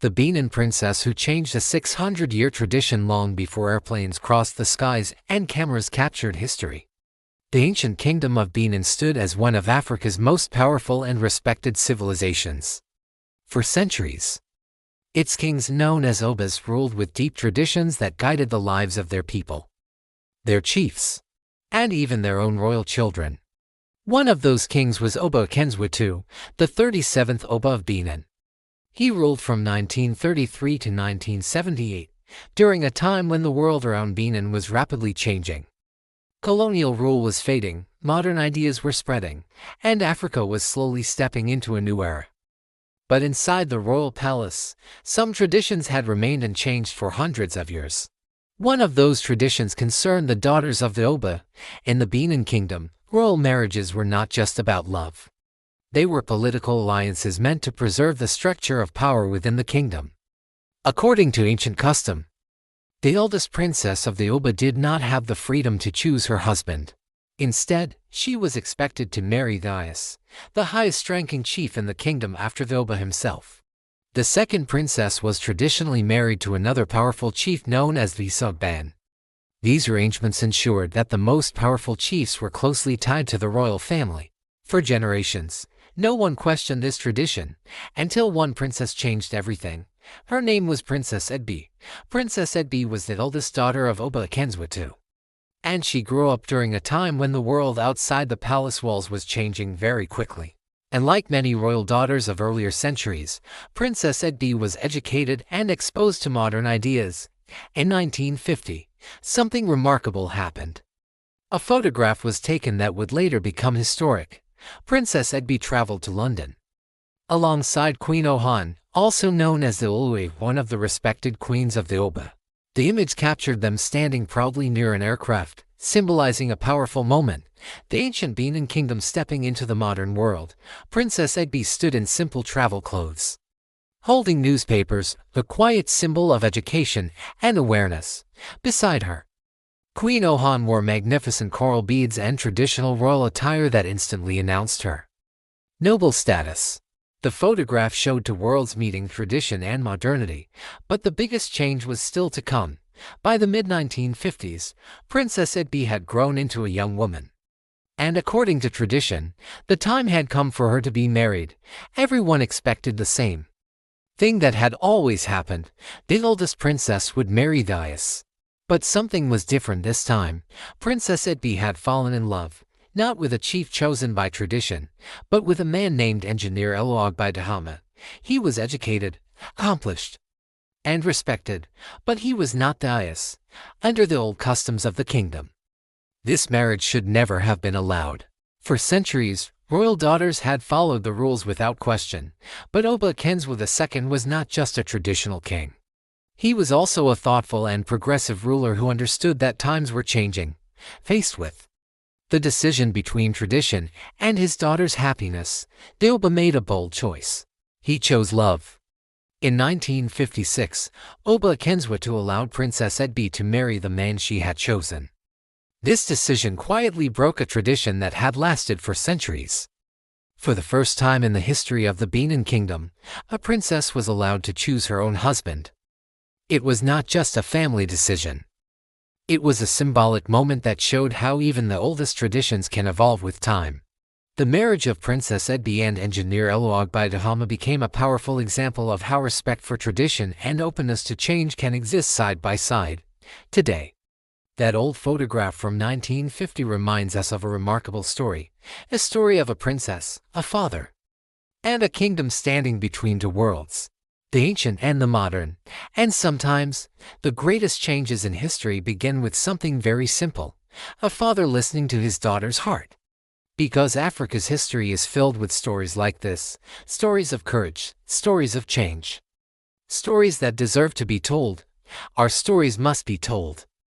the Benin princess who changed a 600-year tradition long before airplanes crossed the skies and cameras captured history. The ancient Kingdom of Benin stood as one of Africa's most powerful and respected civilizations. For centuries, its kings, known as Obas, ruled with deep traditions that guided the lives of their people, their chiefs, and even their own royal children. One of those kings was Oba Akenzua II, the 37th Oba of Benin. He ruled from 1933 to 1978, during a time when the world around Benin was rapidly changing. Colonial rule was fading, modern ideas were spreading, and Africa was slowly stepping into a new era. But inside the royal palace, some traditions had remained unchanged for hundreds of years. One of those traditions concerned the daughters of the Oba. In the Benin Kingdom, royal marriages were not just about love. They were political alliances meant to preserve the structure of power within the kingdom. According to ancient custom, the eldest princess of the Oba did not have the freedom to choose her husband. Instead, she was expected to marry Iyase, the highest-ranking chief in the kingdom after the Oba himself. The second princess was traditionally married to another powerful chief known as the Iyase of Benin. These arrangements ensured that the most powerful chiefs were closely tied to the royal family. For generations, no one questioned this tradition, until one princess changed everything. Her name was Princess Egbe. Princess Egbe was the eldest daughter of Oba Akenzua II. And she grew up during a time when the world outside the palace walls was changing very quickly. And like many royal daughters of earlier centuries, Princess Egbe was educated and exposed to modern ideas. In 1950, something remarkable happened. A photograph was taken that would later become historic. Princess Egbe traveled to London alongside Queen Ohan, also known as the Olu, one of the respected queens of the Oba. The image captured them standing proudly near an aircraft, symbolizing a powerful moment. The ancient Benin Kingdom stepping into the modern world. Princess Egbe stood in simple travel clothes, holding newspapers, the quiet symbol of education and awareness. Beside her, Queen Ohan wore magnificent coral beads and traditional royal attire that instantly announced her noble status. The photograph showed two worlds meeting tradition and modernity, but the biggest change was still to come. By the mid-1950s, Princess Egbe had grown into a young woman. And according to tradition, the time had come for her to be married. Everyone expected the same thing that had always happened. The eldest princess would marry Iyase. But something was different this time. Princess Egbe had fallen in love, not with a chief chosen by tradition, but with a man named Engineer Elo Ogbeide-Ihama. He was educated, accomplished, and respected, but he was not Iyase, under the old customs of the kingdom. This marriage should never have been allowed. For centuries, royal daughters had followed the rules without question, but Oba Akenzua II was not just a traditional king. He was also a thoughtful and progressive ruler who understood that times were changing. Faced with the decision between tradition and his daughter's happiness, the Oba made a bold choice. He chose love. In 1956, Oba Akenzua II allowed Princess Egbe to marry the man she had chosen. This decision quietly broke a tradition that had lasted for centuries. For the first time in the history of the Benin Kingdom, a princess was allowed to choose her own husband. It was not just a family decision. It was a symbolic moment that showed how even the oldest traditions can evolve with time. The marriage of Princess Egbe and Engineer Elo Ogbeide-Ihama became a powerful example of how respect for tradition and openness to change can exist side by side. Today, that old photograph from 1950 reminds us of a remarkable story, a story of a princess, a father, and a kingdom standing between two worlds, the ancient and the modern. And sometimes, the greatest changes in history begin with something very simple, a father listening to his daughter's heart. Because Africa's history is filled with stories like this, stories of courage, stories of change, stories that deserve to be told. Our stories must be told.